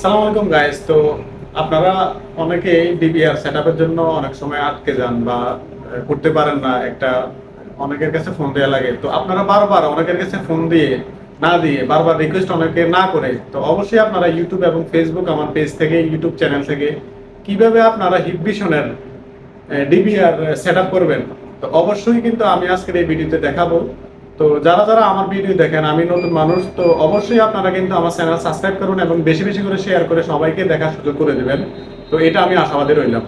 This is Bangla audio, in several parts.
আসসালামু আলাইকুম গাইস। তো আপনারা অনেকেই ডিবিআর সেটআপের জন্য অনেক সময় আটকে যান বা করতে পারেন না। অনেকের কাছে ফোন দেওয়া লাগে। তো আপনারা বারবার অনেকের কাছে ফোন দিয়ে না দিয়ে বারবার রিকোয়েস্ট অনেকে না করে, তো অবশ্যই আপনারা ইউটিউব এবং ফেসবুক আমার পেজ থেকে, ইউটিউব চ্যানেল থেকে কিভাবে আপনারা হিকভিশনের ডিবিআর সেটআপ করবেন, তো অবশ্যই কিন্তু আমি আজকের এই ভিডিওতে দেখাবো। তো যারা যারা আমার ভিডিও দেখেন, আমি নতুন মানুষ, তো অবশ্যই আপনারা কিন্তু আমার চ্যানেল সাবস্ক্রাইব করুন এবং বেশি বেশি করে শেয়ার করে সবাইকে দেখার সুযোগ করে দেবেন। তো এটা আমি আশাবাদী রইলাম।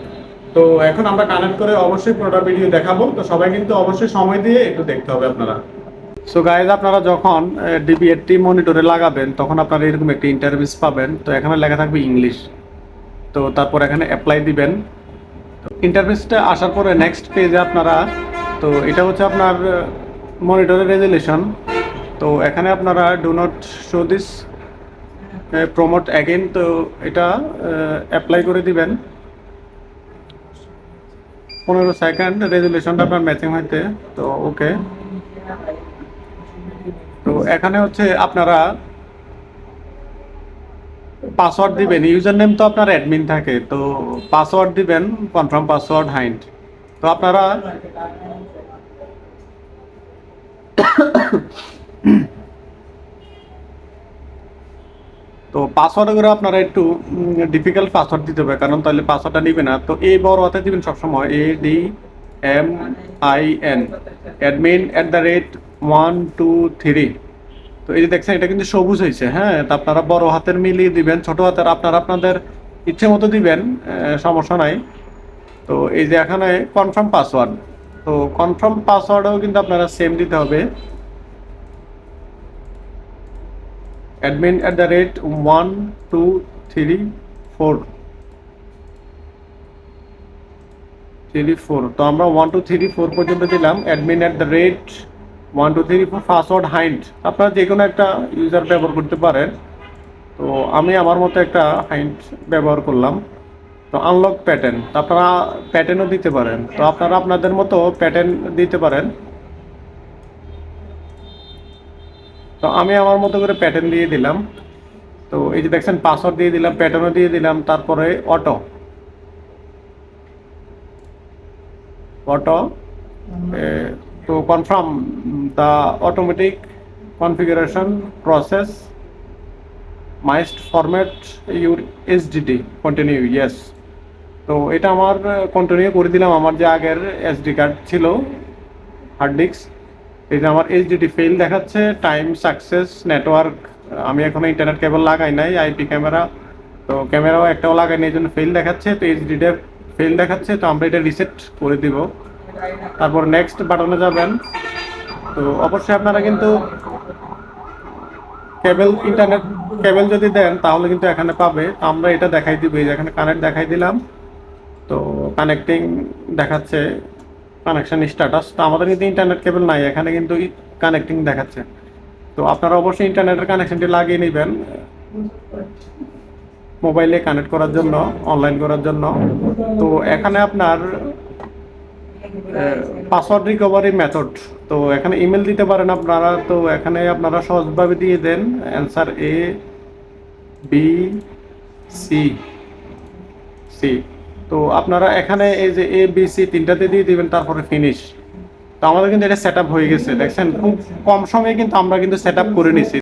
তো এখন আমরা কানেক্ট করে অবশ্যই পুরোটা ভিডিও দেখাবো। তো সবাই কিন্তু অবশ্যই সময় দিয়ে একটু দেখতে হবে আপনারা। সো গাইজ, আপনারা যখন ডিবিআরটি মনিটরে লাগাবেন তখন আপনারা এরকম একটি ইন্টারফেস পাবেন। তো এখানে লেখা থাকবে ইংলিশ। তো তারপর এখানে অ্যাপ্লাই দিবেন। ইন্টারফেসটা আসার পরে নেক্সট পেজে আপনারা, তো এটা হচ্ছে আপনার মনিটরের রেজুলেশন। তো এখানে আপনারা do not show this promote again, তো এটা অ্যাপ্লাই করে দিবেন। 15 সেকেন্ড রেজুলেশনটা আপনার ম্যাচিং হইতে, তো ওকে। তো এখানে হচ্ছে আপনারা পাসওয়ার্ড দিবেন। ইউজার নেম তো আপনার অ্যাডমিন থাকে, তো পাসওয়ার্ড দিবেন কনফার্ম পাসওয়ার্ড হাইন্ড। তো আপনারা তো পাসওয়ার্ড করে আপনারা একটু ডিফিকাল্ট পাসওয়ার্ড দিতে হবে, কারণ তাহলে পাসওয়ার্ডটা নিবে না। তো এই বড় হাতে দিবেন সবসময়, ADMIN, admin@123। তো এই যে দেখছেন, এটা কিন্তু সবুজ হয়েছে। হ্যাঁ, তো আপনারা বড় হাতের মিলিয়ে দিবেন, ছোট হাতের আপনারা আপনাদের ইচ্ছে মতো দিবেন, সমস্যা নাই। তো এই যে এখানে কনফার্ম পাসওয়ার্ড, তো কনফার্ম পাসওয়ার্ডও কিন্তু আপনারা সেম দিতে হবে, admin@1234। তো আমরা 1234 পর্যন্ত দিলাম। admin@1234 password hind. আপনারা যে কোনো একটা ইউজার ব্যবহার করতে পারেন। তো আমি আমার মতো একটা হাইন্ড ব্যবহার করলাম। তো আনলক প্যাটার্ন, তো আপনারা প্যাটার্নও দিতে পারেন। তো আপনারা আপনাদের মতো প্যাটার্ন দিতে পারেন। তো আমি আমার মতো করে প্যাটার্ন দিয়ে দিলাম। তো এই যে দেখছেন, পাসওয়ার্ড দিয়ে দিলাম, প্যাটার্নও দিয়ে দিলাম, তারপরে auto to confirm the automatic configuration process must format your SSD continue yes। তো এটা আমার কন্টিনিউ করে দিলাম। আমার যে আগের এসডি কার্ড ছিল, হার্ড ডিস্ক, এই যে আমার এইচডিডি ফেল দেখাচ্ছে, টাইম সাকসেস নেটওয়ার্ক। আমি এখনো ইন্টারনেট কেবল লাগাই নাই, আইপি ক্যামেরা, তো ক্যামেরাও একটাও লাগাই নাই, এই জন্য ফেল দেখাচ্ছে। তো এইচডিডি ফেল দেখাচ্ছে, তো আমরা এটা রিসেট করে দিব। তারপর নেক্সট বাটনে যাবেন। তো অবশ্যই আপনারা কিন্তু ইন্টারনেট কেবল যদি দেন তাহলে কিন্তু এখানে পাবে। আমরা এটা দেখাই দিব, এই যে এখানে কানেক্ট দেখাই দিলাম। তো কানেক্টিং দেখাচ্ছে, কানেকশন স্ট্যাটাস। তো আমাদের কিন্তু ইন্টারনেট কেবল নাই, এখানে কিন্তু কানেক্টিং দেখাচ্ছে। তো আপনারা অবশ্যই ইন্টারনেটের কানেকশনটি লাগিয়ে নেবেন মোবাইলে কানেক্ট করার জন্য, অনলাইন করার জন্য। তো এখানে আপনার পাসওয়ার্ড রিকভারি মেথড, তো এখানে ইমেল দিতে পারেন আপনারা। তো এখানে আপনারা সহজভাবে দিয়ে দেন অ্যান্সার ABC। তো আপনারা এখানে এই যে ABC তিনটাতে দিয়ে দিবেন, তারপরে ফিনিশ। তো আমাদের কিন্তু এটা সেট আপ হয়ে গেছে। দেখছেন, খুব কম সময়ে কিন্তু আমরা কিন্তু সেট আপ করে নিছি।